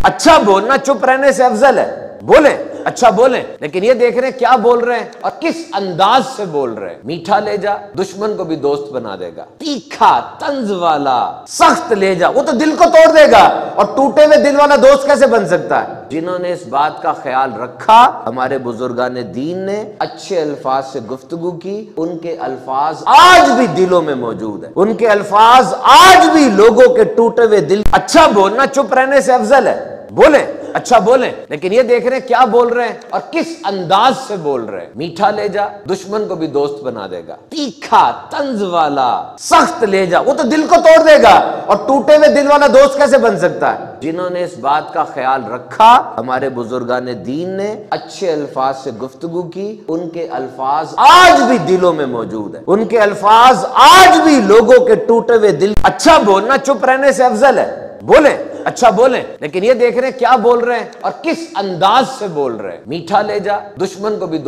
अच्छा बोलना चुप रहने से अफजल है। बोले, अच्छा बोले, लेकिन ये देख रहे हैं क्या बोल रहे हैं और किस अंदाज से बोल रहे हैं। मीठा लहजा दुश्मन को भी दोस्त बना देगा, तीखा तंज वाला सख्त लहजा वो तो दिल को तोड़ देगा, और टूटे हुए दिल वाला दोस्त कैसे बन सकता है। जिन्होंने इस बात का ख्याल रखा, हमारे बुजुर्गाने दीन ने अच्छे अल्फाज से गुफ्तगू की, उनके अल्फाज आज भी दिलों में मौजूद है, उनके अल्फाज आज भी लोगों के टूटे हुए दिल। अच्छा बोलना चुप रहने से अफजल है। बोले, अच्छा बोले, लेकिन ये देख रहे हैं क्या बोल रहे हैं और किस अंदाज से बोल रहे हैं। मीठा लहजा दुश्मन को भी दोस्त बना देगा, तीखा तंज वाला सख्त लहजा वो तो दिल को तोड़ देगा, और टूटे हुए दिल वाला दोस्त कैसे बन सकता है। जिन्होंने इस बात का ख्याल रखा, हमारे बुजुर्गाने दीन ने अच्छे अल्फाज से गुफ्तगू की, उनके अल्फाज आज भी दिलों में मौजूद है, उनके अल्फाज आज भी लोगों के टूटे हुए दिल। अच्छा बोलना चुप रहने से अफजल है। बोले, अच्छा बोले, लेकिन ये देख रहे हैं क्या बोल रहे हैं और किस अंदाज से बोल रहे हैं। मीठा लहजा दुश्मन को भी